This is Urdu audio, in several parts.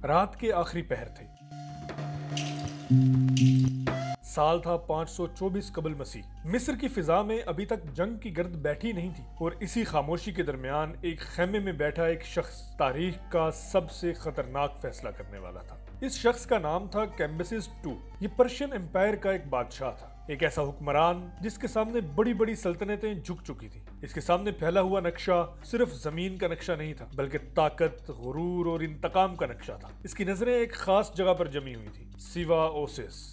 رات کے آخری پہر تھے۔ سال تھا 524 قبل مسیح۔ مصر کی فضا میں ابھی تک جنگ کی گرد بیٹھی نہیں تھی، اور اسی خاموشی کے درمیان ایک خیمے میں بیٹھا ایک شخص تاریخ کا سب سے خطرناک فیصلہ کرنے والا تھا۔ اس شخص کا نام تھا کیمبسس II۔ یہ پرشین امپائر کا ایک بادشاہ تھا، ایک ایسا حکمران جس کے سامنے بڑی بڑی سلطنتیں جھک چکی تھیں۔ اس کے سامنے پھیلا ہوا نقشہ صرف زمین کا نقشہ نہیں تھا، بلکہ طاقت، غرور اور انتقام کا نقشہ تھا۔ اس کی نظریں ایک خاص جگہ پر جمی ہوئی تھیں، سیوا اوسس۔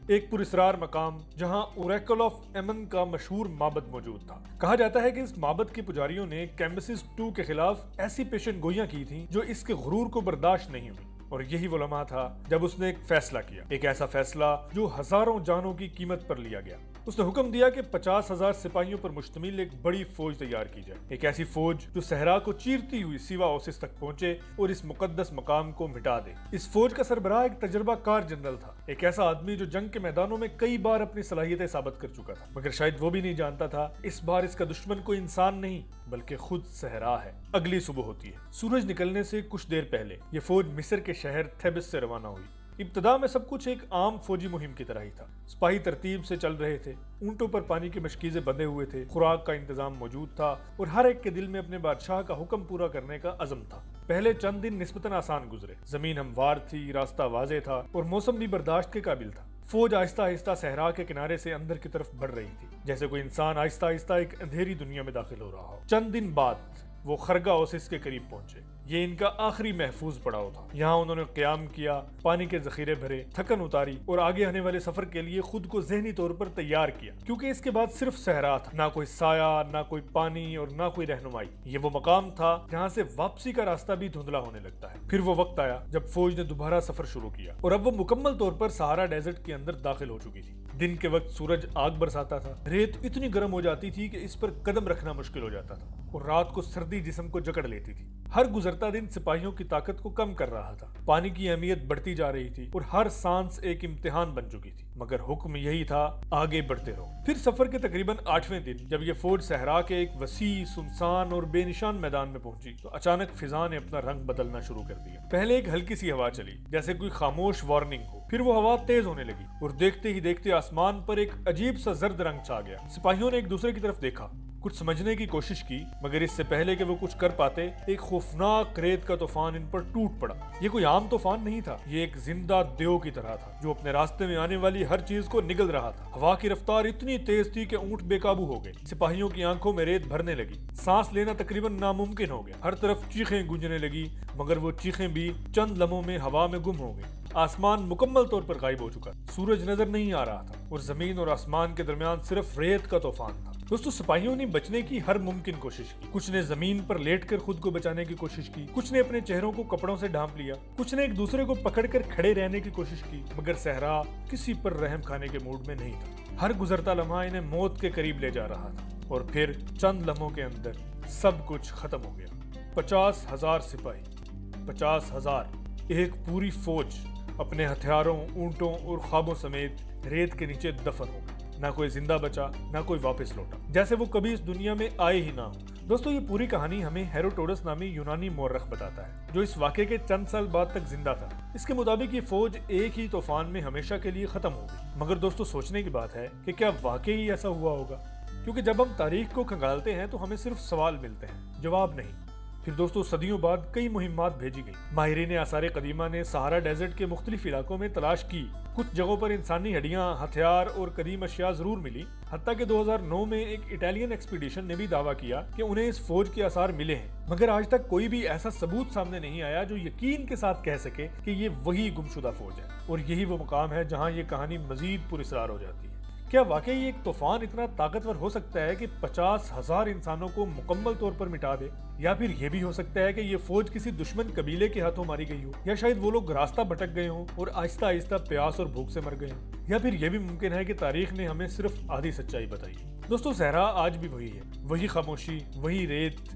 ایک پراسرار مقام جہاں اوریکل آف ایمن کا مشہور معبد موجود تھا۔ کہا جاتا ہے کہ اس معبد کے پجاریوں نے کیمبسس II کے خلاف ایسی پیشن گوئیاں کی تھیں جو اس کے غرور کو برداشت نہیں ہوئی، اور یہی وہ لمحہ تھا جب اس نے ایک فیصلہ کیا، ایک ایسا فیصلہ جو ہزاروں جانوں کی قیمت پر لیا گیا۔ اس نے حکم دیا کہ 50,000 سپاہیوں پر مشتمل ایک بڑی فوج تیار کی جائے، ایک ایسی فوج جو صحرا کو چیرتی ہوئی سیوا اوسس تک پہنچے اور اس مقدس مقام کو مٹا دے۔ اس فوج کا سربراہ ایک تجربہ کار جنرل تھا، ایک ایسا آدمی جو جنگ کے میدانوں میں کئی بار اپنی صلاحیتیں ثابت کر چکا تھا، مگر شاید وہ بھی نہیں جانتا تھا اس بار اس کا دشمن کوئی انسان نہیں بلکہ خود صحرا ہے۔ اگلی صبح ہوتی ہے۔ سورج نکلنے سے کچھ دیر پہلے یہ فوج مصر کے شہر تھیبس سے روانہ ہوئی۔ ابتدا میں سب کچھ ایک عام فوجی مہم کی طرح ہی تھا۔ سپاہی ترتیب سے چل رہے تھے، اونٹوں پر پانی کی مشکیزیں بندھے ہوئے تھے، خوراک کا انتظام موجود تھا، اور ہر ایک کے دل میں اپنے بادشاہ کا حکم پورا کرنے کا عزم تھا۔ پہلے چند دن نسبتاً آسان گزرے، زمین ہموار تھی، راستہ واضح تھا، اور موسم بھی برداشت کے قابل تھا۔ فوج آہستہ آہستہ صحرا کے کنارے سے اندر کی طرف بڑھ رہی تھی، جیسے کوئی انسان آہستہ آہستہ ایک اندھیری دنیا میں داخل ہو رہا ہو۔ چند دن بعد وہ خرگا اوسس کے قریب پہنچے۔ یہ ان کا آخری محفوظ پڑاؤ تھا۔ یہاں انہوں نے قیام کیا، پانی کے ذخیرے بھرے، تھکن اتاری، اور آگے آنے والے سفر کے لیے خود کو ذہنی طور پر تیار کیا، کیونکہ اس کے بعد صرف صحرا تھا، نہ کوئی سایہ، نہ کوئی پانی، اور نہ کوئی رہنمائی۔ یہ وہ مقام تھا جہاں سے واپسی کا راستہ بھی دھندلا ہونے لگتا ہے۔ پھر وہ وقت آیا جب فوج نے دوبارہ سفر شروع کیا، اور اب وہ مکمل طور پر سہارا ڈیزرٹ کے اندر داخل ہو چکی تھی۔ دن کے وقت سورج آگ برساتا تھا، ریت اتنی گرم ہو جاتی تھی کہ اس پر قدم رکھنا مشکل ہو جاتا تھا، اور رات کو سردی جسم کو جکڑ لیتی تھی۔ ہر گزرتا دن سپاہیوں کی طاقت کو کم کر رہا تھا، پانی کی اہمیت بڑھتی جا رہی تھی، اور ہر سانس ایک امتحان بن چکی تھی، مگر حکم یہی تھا، آگے بڑھتے رہو۔ پھر سفر کے تقریباً 8ویں دن جب یہ فوج صحرا کے ایک وسیع، سنسان اور بے نشان میدان میں پہنچی تو اچانک فضا نے اپنا رنگ بدلنا شروع کر دیا۔ پہلے ایک ہلکی سی ہوا چلی، جیسے کوئی خاموش وارننگ ہو، پھر وہ ہوا تیز ہونے لگی، اور دیکھتے ہی دیکھتے آسمان پر ایک عجیب سا زرد رنگ چھا گیا۔ سپاہیوں نے ایک دوسرے کی طرف دیکھا، کچھ سمجھنے کی کوشش کی، مگر اس سے پہلے کہ وہ کچھ کر پاتے ایک خوفناک ریت کا طوفان ان پر ٹوٹ پڑا۔ یہ کوئی عام طوفان نہیں تھا، یہ ایک زندہ دیو کی طرح تھا جو اپنے راستے میں آنے والی ہر چیز کو نگل رہا تھا۔ ہوا کی رفتار اتنی تیز تھی کہ اونٹ بے قابو ہو گئے، سپاہیوں کی آنکھوں میں ریت بھرنے لگی، سانس لینا تقریباً ناممکن ہو گیا، ہر طرف چیخیں گونجنے لگی، مگر وہ چیخیں بھی چند لمحوں میں ہوا میں گم ہو گئی۔ آسمان مکمل طور پر غائب ہو چکا، سورج نظر نہیں آ رہا تھا، اور زمین اور آسمان کے درمیان صرف ریت کا طوفان تھا۔ دوستو، سپاہیوں نے بچنے کی ہر ممکن کوشش کی۔ کچھ نے زمین پر لیٹ کر خود کو بچانے کی کوشش کی، کچھ نے اپنے چہروں کو کپڑوں سے ڈھانپ لیا، کچھ نے ایک دوسرے کو پکڑ کر کھڑے رہنے کی کوشش کی، مگر صحرا کسی پر رحم کھانے کے موڈ میں نہیں تھا۔ ہر گزرتا لمحہ انہیں موت کے قریب لے جا رہا تھا، اور پھر چند لمحوں کے اندر سب کچھ ختم ہو گیا۔ 50,000 سپاہی، 50,000، ایک پوری فوج اپنے ہتھیاروں، اونٹوں اور خوابوں سمیت ریت کے نیچے دفن ہو گئی۔ نہ کوئی زندہ بچا، نہ کوئی واپس لوٹا، جیسے وہ کبھی اس دنیا میں آئے ہی نہ ہو۔ دوستو، یہ پوری کہانی ہمیں ہیروڈوٹس نامی یونانی مورخ بتاتا ہے، جو اس واقعے کے چند سال بعد تک زندہ تھا۔ اس کے مطابق یہ فوج ایک ہی طوفان میں ہمیشہ کے لیے ختم ہو گئی۔ مگر دوستو، سوچنے کی بات ہے کہ کیا واقعی ایسا ہوا ہوگا؟ کیونکہ جب ہم تاریخ کو کھنگالتے ہیں تو ہمیں صرف سوال ملتے ہیں، جواب نہیں۔ پھر دوستو، صدیوں بعد کئی مہمات بھیجی گئی۔ ماہرین آثار قدیمہ نے سہارا ڈیزرٹ کے مختلف علاقوں میں تلاش کی، کچھ جگہوں پر انسانی ہڈیاں، ہتھیار اور قدیم اشیاء ضرور ملی، حتیٰ کہ 2009 میں ایک اٹالین ایکسپیڈیشن نے بھی دعویٰ کیا کہ انہیں اس فوج کے آثار ملے ہیں، مگر آج تک کوئی بھی ایسا ثبوت سامنے نہیں آیا جو یقین کے ساتھ کہہ سکے کہ یہ وہی گمشدہ فوج ہے۔ اور یہی وہ مقام ہے جہاں یہ کہانی مزید پراسرار ہو جاتی ہے۔ کیا واقعی ایک طوفان اتنا طاقتور ہو سکتا ہے کہ 50,000 انسانوں کو مکمل طور پر مٹا دے؟ یا پھر یہ بھی ہو سکتا ہے کہ یہ فوج کسی دشمن قبیلے کے ہاتھوں ماری گئی ہو، یا شاید وہ لوگ راستہ بھٹک گئے ہوں اور آہستہ آہستہ پیاس اور بھوک سے مر گئے ہوں، یا پھر یہ بھی ممکن ہے کہ تاریخ نے ہمیں صرف آدھی سچائی بتائی۔ دوستو، صحرا آج بھی وہی ہے، وہی خاموشی، وہی ریت،